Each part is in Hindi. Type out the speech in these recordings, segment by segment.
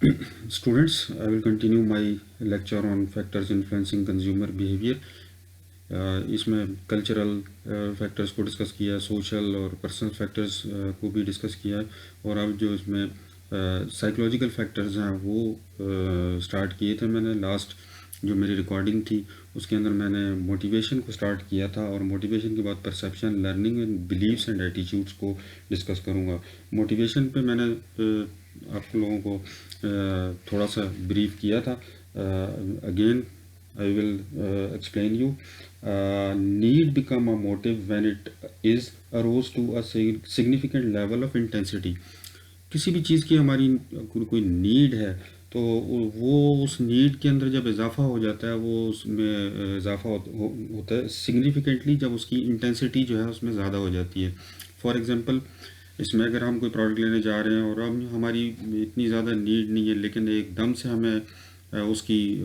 Students, I will continue my lecture on factors influencing consumer behavior. इसमें कल्चरल फैक्टर्स को डिस्कस किया है, सोशल और पर्सनल फैक्टर्स को भी डिस्कस किया है, और अब जो इसमें साइकोलॉजिकल फैक्टर्स हैं वो स्टार्ट किए थे मैंने। लास्ट जो मेरी रिकॉर्डिंग थी उसके अंदर मैंने मोटिवेशन को स्टार्ट किया था, और मोटिवेशन के बाद perception, learning and beliefs and attitudes को डिस्कस करूँगा। मोटिवेशन पे मैंने आप लोगों को थोड़ा सा ब्रीफ किया था। Again I will explain you. Need become a motive when it is arose to a significant level of intensity. किसी भी चीज़ की हमारी कोई नीड है तो वो उस नीड के अंदर जब इजाफा हो जाता है, वो उसमें इजाफा होता है सिग्निफिकेंटली जब उसकी इंटेंसिटी जो है उसमें ज़्यादा हो जाती है। फॉर एग्ज़ाम्पल, इसमें अगर हम कोई प्रोडक्ट लेने जा रहे हैं और हम हमारी इतनी ज़्यादा नीड नहीं है, लेकिन एकदम से हमें उसकी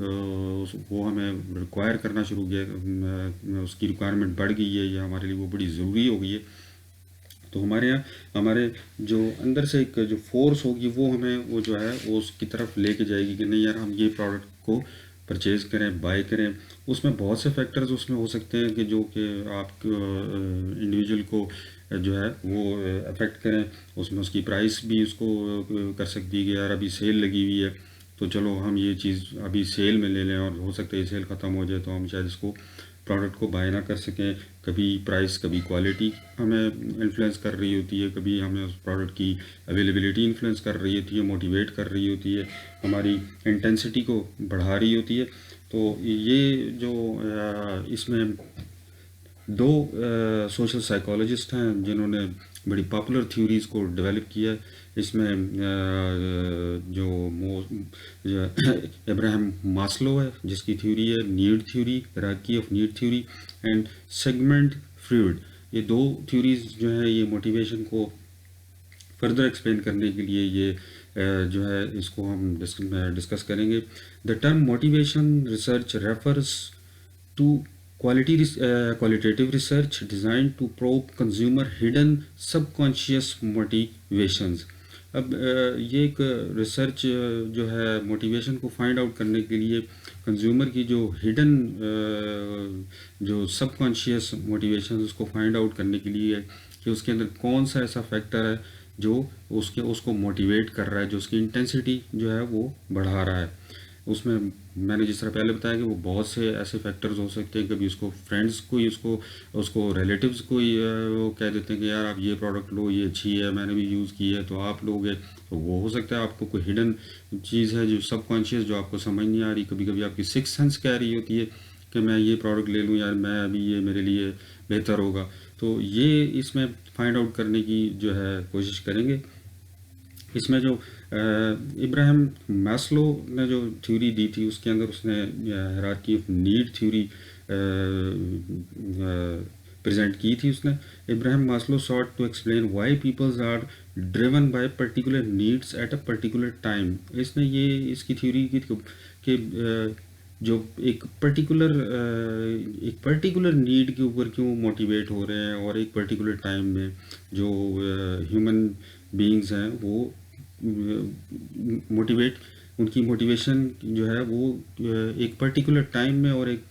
वो हमें रिक्वायर करना शुरू किया, उसकी रिक्वायरमेंट बढ़ गई है या हमारे लिए वो बड़ी ज़रूरी हो गई है, तो हमारे यहाँ हमारे जो अंदर से एक जो फोर्स होगी वो हमें वो जो है वो उसकी तरफ लेके जाएगी कि नहीं यार हम ये प्रोडक्ट को परचेज करें, बाय करें। उसमें बहुत से फैक्टर्स उसमें हो सकते हैं कि जो कि आप इंडिविजुअल को जो है वो अफेक्ट करें। उसमें उसकी प्राइस भी उसको कर सकती है कि यार अभी सेल लगी हुई है तो चलो हम ये चीज़ अभी सेल में ले लें, और हो सकता है सेल ख़त्म हो जाए तो हम शायद इसको प्रोडक्ट को बाय ना कर सकें। कभी प्राइस, कभी क्वालिटी हमें इन्फ्लुएंस कर रही होती है, कभी हमें उस प्रोडक्ट की अवेलेबिलिटी इन्फ्लुएंस कर रही होती है, मोटिवेट कर रही होती है, हमारी इंटेंसिटी को बढ़ा रही होती है। तो ये जो इसमें दो सोशल साइकोलॉजिस्ट हैं जिन्होंने बड़ी पॉपुलर थ्योरीज़ को डेवलप किया है। इसमें जो इब्राहिम मास्लो है जिसकी थ्योरी है need theory, hierarchy of need theory, and Sigmund Freud. ये दो थ्योरीज़ जो हैं ये मोटिवेशन को फर्दर एक्सप्लेन करने के लिए ये जो है इसको हम डिस्कस करेंगे। The term motivation research refers to qualitative research designed to probe consumer hidden subconscious motivations। अब ये एक रिसर्च जो है मोटिवेशन को फाइंड आउट करने के लिए कंज्यूमर की जो हिडन जो सबकॉन्शियस मोटिवेशन उसको फाइंड आउट करने के लिए कि उसके अंदर कौन सा ऐसा फैक्टर है जो उसको मोटिवेट कर रहा है, जो उसकी इंटेंसिटी जो है वो बढ़ा रहा है। उसमें मैंने जिस तरह पहले बताया कि वो बहुत से ऐसे फैक्टर्स हो सकते हैं। कभी उसको फ्रेंड्स को ही उसको रिलेटिव्स को ही वो कह देते हैं कि यार आप ये प्रोडक्ट लो, ये अच्छी है, मैंने भी यूज़ की है तो आप लोगे। तो वो हो सकता है आपको कोई हिडन चीज़ है जो सबकॉन्शियस, जो आपको समझ नहीं आ रही। कभी कभी आपकी सिक्स सेंस कह रही होती है कि मैं ये प्रोडक्ट ले लूँ यार, मैं अभी ये मेरे लिए बेहतर होगा। तो ये इसमें फाइंड आउट करने की जो है कोशिश करेंगे। इसमें जो इब्राहिम मैस्लो ने जो थ्योरी दी थी उसके अंदर उसने hierarchy of need theory present की थी। उसने Abraham Maslow sought to explain why peoples are driven by particular needs at a particular time. इसने ये इसकी थ्योरी की थी कि जो एक पर्टिकुलर नीड के ऊपर क्यों मोटिवेट हो रहे हैं, और एक पर्टिकुलर टाइम में जो ह्यूमन बीइंग्स हैं वो मोटिवेट, उनकी मोटिवेशन जो है वो एक पर्टिकुलर टाइम में और एक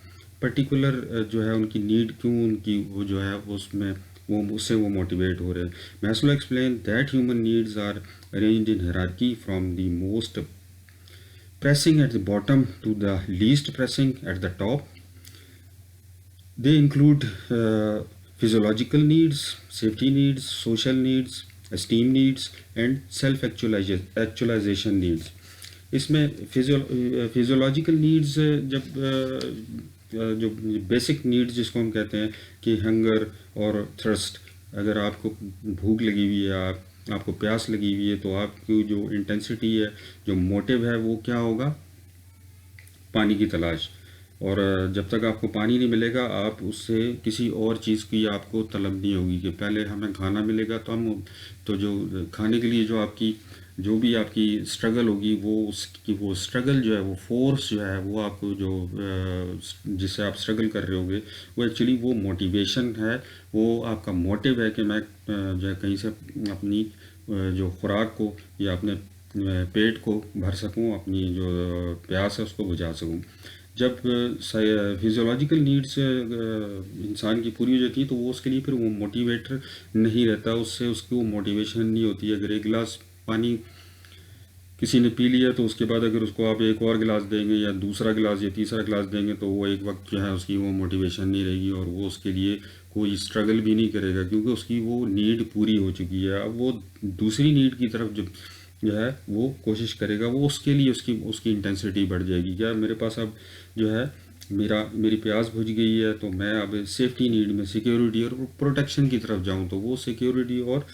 पर्टिकुलर जो है उनकी नीड क्यों उनकी वो जो है उसमें वो उससे वो मोटिवेट हो रहे हैं। Maslow explain that human needs are arranged in hierarchy from the most pressing at the bottom to the least pressing at the top. They include physiological needs, safety needs, social needs, esteem needs, and self-actualization needs. इसमें फिजियोलॉजिकल नीड्स जो बेसिक नीड्स जिसको हम कहते हैं कि हंगर और थ्रस्ट, अगर आपको भूख लगी हुई है, आपको प्यास लगी हुई है, तो आपकी जो इंटेंसिटी है, जो मोटिव है वो क्या होगा, पानी की तलाश। और जब तक आपको पानी नहीं मिलेगा आप उससे किसी और चीज़ की आपको तलब नहीं होगी कि पहले हमें खाना मिलेगा तो हम तो जो खाने के लिए जो आपकी जो भी आपकी स्ट्रगल होगी वो उसकी वो स्ट्रगल जो है वो फोर्स जो है वो आपको जो जिससे आप स्ट्रगल कर रहे होगे वो एक्चुअली वो मोटिवेशन है, वो आपका मोटिव है कि मैं जो है कहीं से अपनी जो खुराक को या अपने पेट को भर सकूं, अपनी जो प्यास है उसको बुझा सकूं। जब फिजियोलॉजिकल नीड्स इंसान की पूरी हो जाती है तो वो उसके लिए फिर वो मोटिवेटर नहीं रहता, उससे उसकी वो मोटिवेशन नहीं होती है। अगर एक गिलास पानी किसी ने पी लिया तो उसके बाद अगर उसको आप एक और गिलास देंगे या दूसरा गिलास या तीसरा गिलास देंगे तो वो एक वक्त जो है उसकी वो मोटिवेशन नहीं रहेगी और वो उसके लिए कोई स्ट्रगल भी नहीं करेगा, क्योंकि उसकी वो नीड पूरी हो चुकी है। अब वो दूसरी नीड की तरफ जो है वो कोशिश करेगा, वो उसके लिए उसकी उसकी इंटेंसिटी बढ़ जाएगी। क्या मेरे पास अब जो है मेरी प्यास बुझ गई है तो मैं अब सेफ्टी नीड में सिक्योरिटी और प्रोटेक्शन की तरफ जाऊं, तो वो सिक्योरिटी और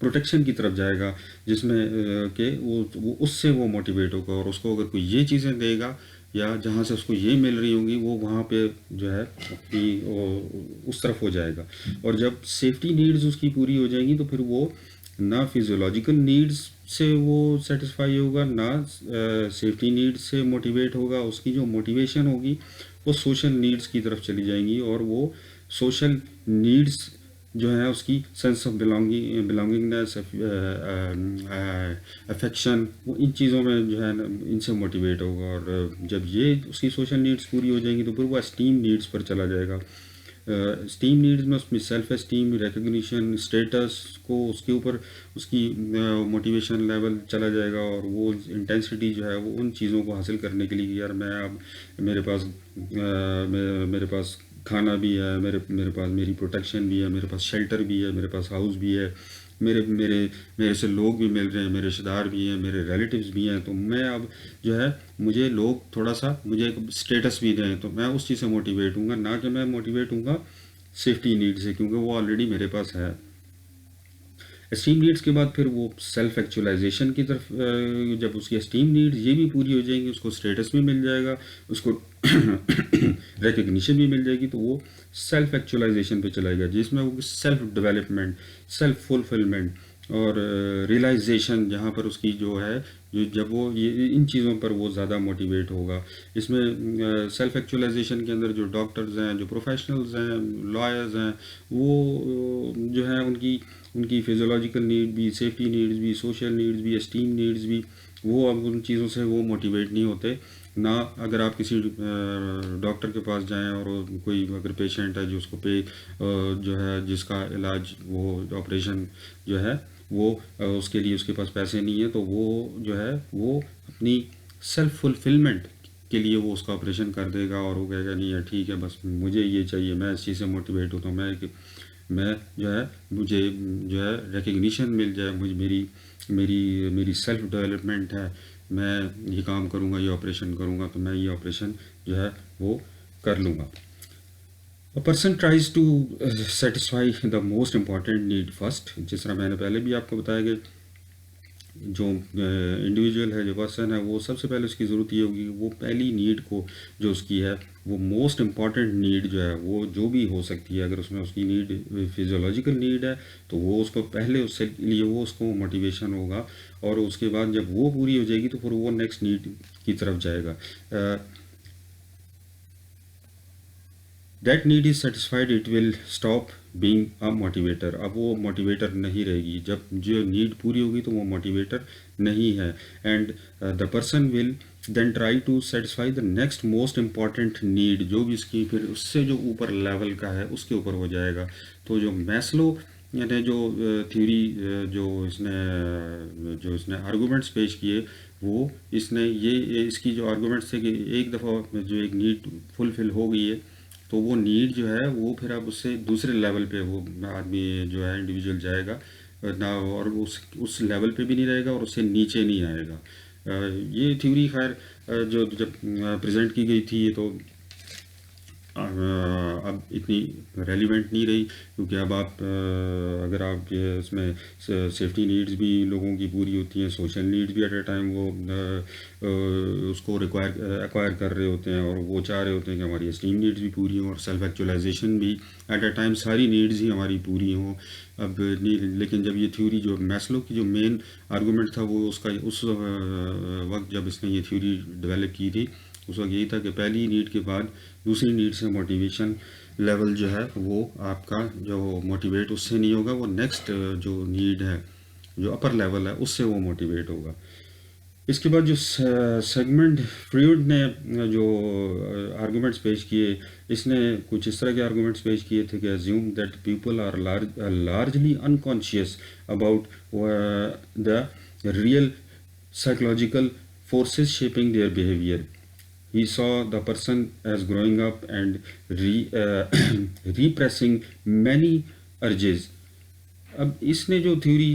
प्रोटेक्शन की तरफ जाएगा, जिसमें कि वो उससे वो मोटिवेट होगा और उसको अगर कोई ये चीज़ें देगा या जहाँ से उसको ये मिल रही होंगी वो वहाँ पे जो है अपनी उस तरफ हो जाएगा। और जब सेफ्टी नीड्स उसकी पूरी हो जाएंगी तो फिर वो ना फिजियोलॉजिकल नीड्स से वो सेटिस्फाई होगा, ना सेफ्टी नीड्स से मोटिवेट होगा। उसकी जो मोटिवेशन होगी वो सोशल नीड्स की तरफ चली जाएंगी और वो सोशल नीड्स जो है उसकी सेंस ऑफ बिलोंगिंगनेस, अफेक्शन, वो इन चीज़ों में जो है ना इनसे मोटिवेट होगा। और जब ये उसकी सोशल नीड्स पूरी हो जाएंगी तो फिर वो स्टीम नीड्स पर चला जाएगा। स्टीम नीड्स में उसमें सेल्फ एस्टीम, रिकग्निशन, स्टेटस को उसके ऊपर उसकी मोटिवेशन लेवल चला जाएगा और वो इंटेंसिटी जो है वो उन चीज़ों को हासिल करने के लिए कि यार मैं अब मेरे पास खाना भी है, मेरे पास मेरी प्रोटेक्शन भी है, मेरे पास शेल्टर भी है, मेरे पास हाउस भी है, मेरे मेरे मेरे से लोग भी मिल रहे हैं, मेरे रिश्तेदार भी हैं, मेरे रिलेटिव्स भी हैं, तो मैं अब जो है मुझे लोग थोड़ा सा मुझे एक स्टेटस भी दें तो मैं उस चीज़ से मोटिवेट हूँगा, ना कि मैं मोटिवेट हूँगा सेफ्टी नीड से, क्योंकि वो ऑलरेडी मेरे पास है। एस्टीम नीड्स के बाद फिर वो सेल्फ एक्चुअलाइजेशन की तरफ जब उसकी एस्टीम नीड्स ये भी पूरी हो जाएंगी, उसको स्टेटस भी मिल जाएगा, उसको रिकग्निशन भी मिल जाएगी, तो वो सेल्फ एक्चुअलाइजेशन पे चलाएगा, जिसमें वो सेल्फ डेवलपमेंट, सेल्फ फुलफिलमेंट और रियलाइजेशन, जहाँ पर उसकी जो है जो जब वो ये इन चीज़ों पर वो ज़्यादा मोटिवेट होगा। इसमें सेल्फ एक्चुअलाइजेशन के अंदर जो डॉक्टर्स हैं, जो प्रोफेशनल्स हैं, लॉयर्स हैं, वो जो है उनकी उनकी फिजियोलॉजिकल नीड भी, सेफ्टी नीड्स भी, सोशल नीड्स भी, एस्टीम नीड्स भी, वो अब उन चीज़ों से वो मोटिवेट नहीं होते ना। अगर आप किसी डॉक्टर के पास जाएं और कोई अगर पेशेंट है जो उसको जो है जिसका इलाज वो ऑपरेशन जो है वो उसके लिए उसके पास पैसे नहीं है, तो वो जो है वो अपनी सेल्फ फुलफिलमेंट के लिए वो उसका ऑपरेशन कर देगा और वो कहेगा नहीं यार ठीक है बस मुझे ये चाहिए, मैं इस चीज़ से मोटिवेट होता हूँ, मैं जो है मुझे जो है रिकग्निशन मिल जाए, मुझे मेरी मेरी मेरी सेल्फ डेवलपमेंट है, मैं ये काम करूँगा, ये ऑपरेशन करूँगा तो मैं ये ऑपरेशन जो है वो कर लूँगा। A person tries to satisfy the most important need first, जिस तरह मैंने पहले भी आपको बताया कि जो इंडिविजुअल है, जो पर्सन है, वो सबसे पहले उसकी ज़रूरत ये होगी वो पहली नीड को जो उसकी है वो मोस्ट इम्पॉर्टेंट नीड जो है वो जो भी हो सकती है, अगर उसमें उसकी नीड फिजियोलॉजिकल नीड है तो वो उसको पहले उससे लिए वो उसको मोटिवेशन होगा और उसके बाद जब वो पूरी हो जाएगी तो फिर वो नेक्स्ट नीड की तरफ जाएगा। That need is satisfied it will stop being a motivator. अब वो मोटिवेटर नहीं रहेगी, जब जो नीड पूरी होगी तो वो मोटिवेटर नहीं है। And the person will then try to satisfy the next most important need, जो भी इसकी फिर उससे जो ऊपर लेवल का है उसके ऊपर हो जाएगा। तो जो मैस्लो यानी जो थ्योरी जो इसने आर्गूमेंट्स पेश किए वो इसने ये इसकी जो आर्गूमेंट्स थे कि एक दफ़ा जो एक नीड फुलफिल हो गई है तो वो नीड जो है वो फिर अब उससे दूसरे लेवल पे वो आदमी जो है इंडिविजुअल जाएगा ना, और उस लेवल पे भी नहीं रहेगा और उससे नीचे नहीं आएगा। ये थ्योरी खैर जो जब प्रेजेंट की गई थी ये तो अब इतनी रेलिवेंट नहीं रही, क्योंकि अब आप अगर आप ये इसमें सेफ्टी नीड्स भी लोगों की पूरी होती हैं, सोशल नीड्स भी एट ए टाइम वो उसको एक्वायर कर रहे होते हैं और वो चाह रहे होते हैं कि हमारी एस्टीम नीड्स भी पूरी हों और सेल्फ एक्चुअलाइजेशन भी एट ए टाइम, सारी नीड्स ही हमारी पूरी हों। अब नहीं, लेकिन जब ये थ्योरी जो मैस्लो की जो मेन आर्गूमेंट था वो उसका उस वक्त जब इसने ये थ्योरी डेवलप की थी उस वक्त यही था कि पहली नीड के बाद दूसरी नीड से मोटिवेशन लेवल जो है वो आपका जो मोटिवेट उससे नहीं होगा, वो नेक्स्ट जो नीड है जो अपर लेवल है उससे वो मोटिवेट होगा। इसके बाद जो सेगमेंट फ्रीड ने जो आर्गूमेंट्स पेश किए, इसने कुछ इस तरह के आर्गूमेंट्स पेश किए थे कि assume that people are largely unconscious about the real psychological forces shaping their behavior. He saw the person as growing up and repressing many urges. अब इसने जो थ्योरी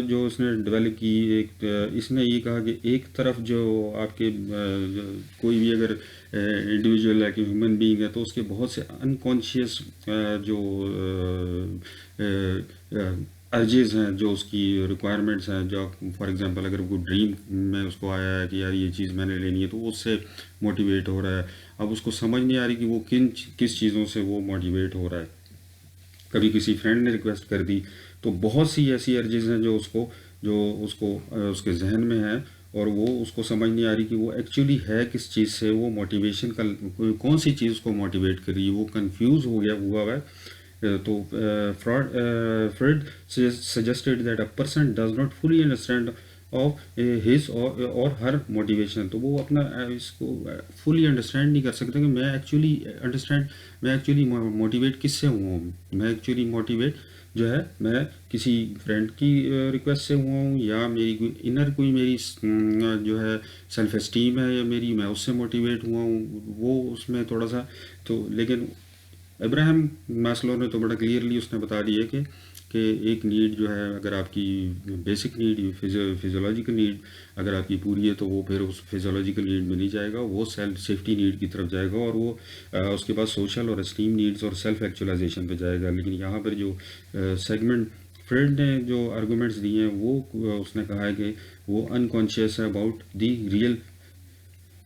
जो उसने डेवलप की, एक इसने ये कहा कि एक तरफ जो आपके कोई भी अगर इंडिविजुअल है कि ह्यूमन बीइंग है, तो उसके बहुत से अनकॉन्शियस जो अर्जेज हैं, जो उसकी रिक्वायरमेंट्स हैं, जो फॉर एग्जांपल अगर वो ड्रीम में उसको आया है कि यार ये चीज़ मैंने लेनी है, तो वो उससे मोटिवेट हो रहा है। अब उसको समझ नहीं आ रही कि वो किस चीज़ों से वो मोटिवेट हो रहा है। कभी किसी फ्रेंड ने रिक्वेस्ट कर दी, तो बहुत सी ऐसी अर्जेज हैं जो उसको उसके जहन में है, और वो उसको समझ नहीं आ रही कि वो एक्चुअली है किस चीज़ से, वो मोटिवेशन का कौन सी चीज़ उसको मोटिवेट कर रही है। वो कंफ्यूज हो गया हुआ है। तो Freud suggested that a person does not fully understand of his or her motivation. तो वो अपना इसको फुली अंडरस्टैंड नहीं कर सकते कि मैं एक्चुअली मोटिवेट किससे हुआ हूँ। मैं एक्चुअली मोटिवेट जो है, मैं किसी फ्रेंड की रिक्वेस्ट से हुआ हूँ, या मेरी कोई इनर कोई मेरी जो है सेल्फ एस्टीम है या मेरी, मैं उससे मोटिवेट हुआ हूँ। वो उसमें थोड़ा सा तो, लेकिन इब्राहिम मास्लो ने तो बड़ा क्लियरली उसने बता दिया कि एक नीड जो है, अगर आपकी बेसिक नीड फिजियोलॉजिकल नीड अगर आपकी पूरी है, तो वो फिर उस फिजियोलॉजिकल नीड में नहीं जाएगा, वो सेल्फ सेफ्टी नीड की तरफ जाएगा, और वो उसके बाद सोशल और एस्टीम नीड्स और सेल्फ एक्चुअलाइजेशन पे जाएगा। लेकिन यहाँ पर जो सेगमेंट फ्रेड ने जो आर्गूमेंट्स दिए हैं, वो उसने कहा है कि वो अनकॉन्शियस है about the real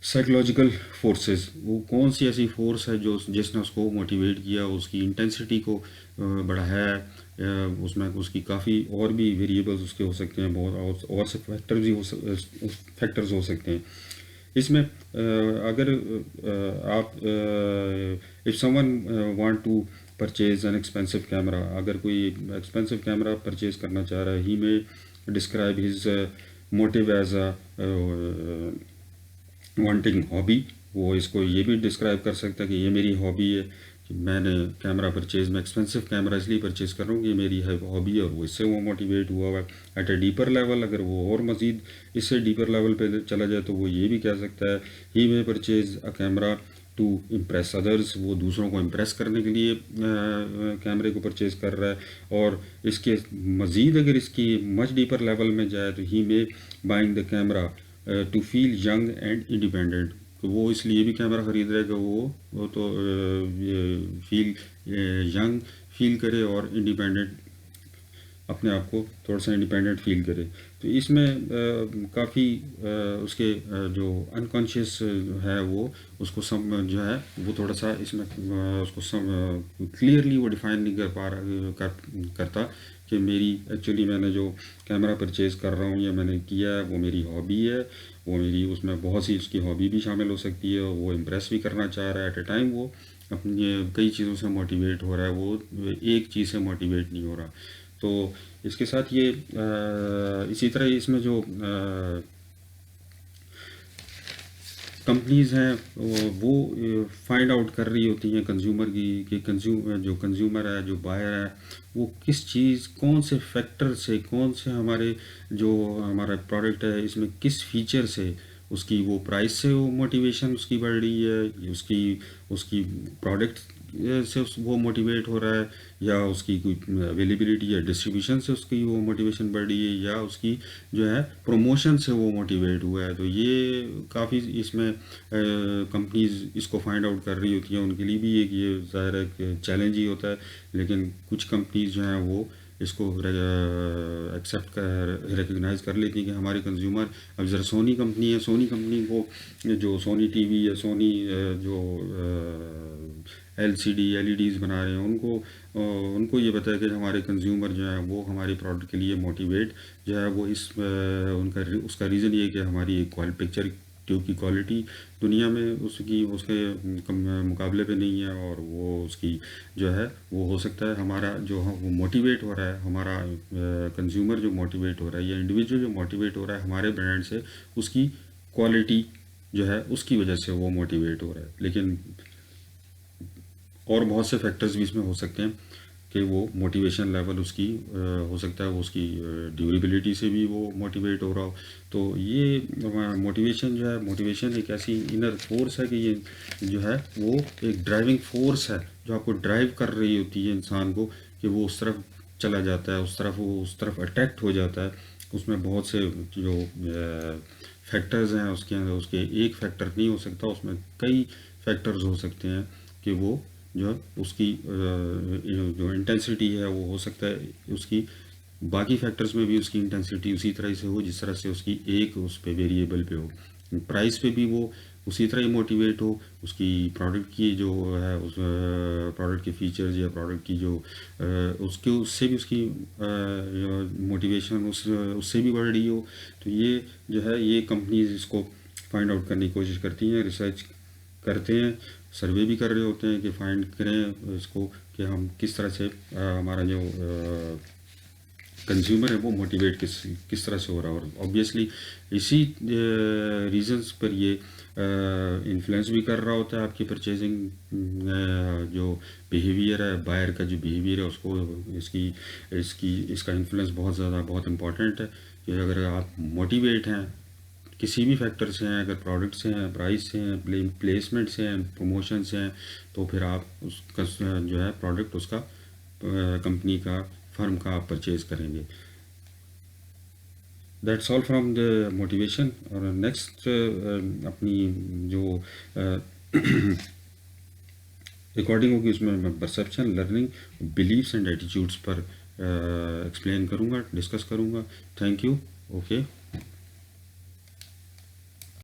psychological forces. वो कौन सी ऐसी फोर्स है जो जिसने उसको मोटिवेट किया, उसकी इंटेंसिटी को बढ़ाया है। उसमें उसकी काफ़ी और भी वेरिएबल्स उसके हो सकते हैं, बहुत और से फैक्टर्स हो सकते हैं इसमें। अगर आप if someone want to purchase an expensive camera, अगर कोई एक्सपेंसिव कैमरा परचेज करना चाह रहा है, ही में describe his motive as a wanting hobby. वो इसको ये भी डिस्क्राइब कर सकता है कि ये मेरी हॉबी है, कि मैंने कैमरा परचेज, मैं एक्सपेंसिव कैमरा इसलिए परचेज कर रहा हूँ कि ये मेरी है हॉबी है, और वो इससे वो मोटिवेट हुआ हुआ है। एट ए डीपर लेवल, अगर वो और मज़ीद इससे डीपर लेवल पे चला जाए, तो वो ये भी कह सकता है he may purchase a camera to impress others. वो दूसरों को इम्प्रेस करने के लिए कैमरे को परचेज कर रहा है। और इसके मज़ीद अगर इसकी मच डीपर लेवल में जाए, तो he may buying the camera to feel young and independent. तो वो इसलिए भी कैमरा ख़रीद रहा है कि वो तो फील यंग फील करे और इंडिपेंडेंट, अपने आप को थोड़ा सा इंडिपेंडेंट फील करे। तो इसमें काफ़ी उसके जो अनकॉन्शियस है, वो उसको सब जो है वो थोड़ा सा इसमें उसको सब क्लियरली वो डिफ़ाइन नहीं कर पा रहा करता कि मेरी एक्चुअली मैंने जो कैमरा परचेज कर रहा हूँ या मैंने किया है, वो मेरी हॉबी है। वो मेरी, उसमें बहुत सी उसकी हॉबी भी शामिल हो सकती है, वो इम्प्रेस भी करना चाह रहा है। एट ए टाइम वो अपनी कई चीज़ों से मोटिवेट हो रहा है, वो एक चीज़ से मोटिवेट नहीं हो रहा। तो इसके साथ ये इसी तरह इसमें जो कंपनीज़ हैं वो फाइंड आउट कर रही होती हैं कंज्यूमर की कि जो कंज्यूमर है, जो बायर है, वो किस चीज़, कौन से फैक्टर से, कौन से जो हमारा प्रोडक्ट है, इसमें किस फीचर से उसकी वो प्राइस से वो मोटिवेशन उसकी बढ़ रही है, उसकी प्रोडक्ट से वो मोटिवेट हो रहा है, या उसकी कोई अवेलेबिलिटी या डिस्ट्रीब्यूशन से उसकी वो मोटिवेशन बढ़ रही है, या उसकी जो है प्रमोशन से वो मोटिवेट हुआ है। तो ये काफ़ी इसमें कंपनीज इसको फाइंड आउट कर रही होती हैं। उनके लिए भी एक ये ज़ाहिर है चैलेंज ही होता है, लेकिन कुछ कंपनीज जो हैं वो इसको एक्सेप्ट कर रिकग्नाइज़ कर लेती हैं कि हमारे कंज्यूमर। अब ज़रा सोनी कंपनी है, सोनी कंपनी को जो सोनी टीवी या सोनी जो LCD LEDs बना रहे हैं, उनको ये पता है कि हमारे कंज्यूमर जो हैं वो हमारे प्रोडक्ट के लिए मोटिवेट जो है वो उसका रीज़न ये है कि हमारी एक पिक्चर क्योंकि क्वालिटी दुनिया में उसकी उसके मुकाबले पे नहीं है, और वो उसकी जो है वो हो सकता है हमारा जो वो मोटिवेट हो रहा है, हमारा कंज्यूमर जो मोटिवेट हो रहा है या इंडिविजुअल जो मोटिवेट हो रहा है हमारे ब्रांड से, उसकी क्वालिटी जो है उसकी वजह से वो मोटिवेट हो रहा है। लेकिन और बहुत से फैक्टर्स भी इसमें हो सकते हैं कि वो मोटिवेशन लेवल उसकी हो सकता है वो उसकी ड्यूरेबिलिटी से भी वो मोटिवेट हो रहा हो। तो ये मोटिवेशन जो है, मोटिवेशन एक ऐसी इनर फोर्स है कि ये जो है वो एक ड्राइविंग फोर्स है जो आपको ड्राइव कर रही होती है इंसान को, कि वो उस तरफ चला जाता है, उस तरफ वो उस तरफ अट्रैक्ट हो जाता है। उसमें बहुत से जो फैक्टर्स हैं उसके अंदर, उसके एक फैक्टर नहीं हो सकता, उसमें कई फैक्टर्स हो सकते हैं कि वो जो उसकी जो इंटेंसिटी है वो हो सकता है उसकी बाकी फैक्टर्स में भी उसकी इंटेंसिटी उसी तरह से हो जिस तरह से उसकी एक उस पे वेरिएबल पे हो। प्राइस पे भी वो उसी तरह ही मोटिवेट हो, उसकी प्रोडक्ट की जो है उस प्रोडक्ट के फीचर्स या प्रोडक्ट की जो उसके उससे भी उसकी मोटिवेशन उससे भी बढ़ रही हो। तो ये जो है ये कंपनीज इसको फाइंड आउट करने की कोशिश करती हैं, रिसर्च करते हैं, सर्वे भी कर रहे होते हैं कि फाइंड करें इसको कि हम किस तरह से हमारा जो कंज्यूमर है वो मोटिवेट किस तरह से हो रहा है। और ऑब्वियसली इसी रीजंस पर ये इन्फ्लुएंस भी कर रहा होता है आपकी परचेजिंग जो बिहेवियर है, बायर का जो बिहेवियर है उसको, इसकी इसकी इसका इन्फ्लुएंस बहुत ज़्यादा बहुत इम्पॉर्टेंट है। कि अगर आप मोटिवेट हैं किसी भी फैक्टर से हैं, अगर प्रोडक्ट से हैं, प्राइस से हैं, प्लेसमेंट से हैं, प्रमोशन से हैं, तो फिर आप उसका जो है प्रोडक्ट उसका कंपनी का फर्म का आप परचेज करेंगे। That's all from the motivation. और नेक्स्ट अपनी जो रिकॉर्डिंग होगी उसमें मैं perception, learning, beliefs and attitudes पर एक्सप्लेन करूँगा, डिस्कस करूँगा। Thank you. ओके।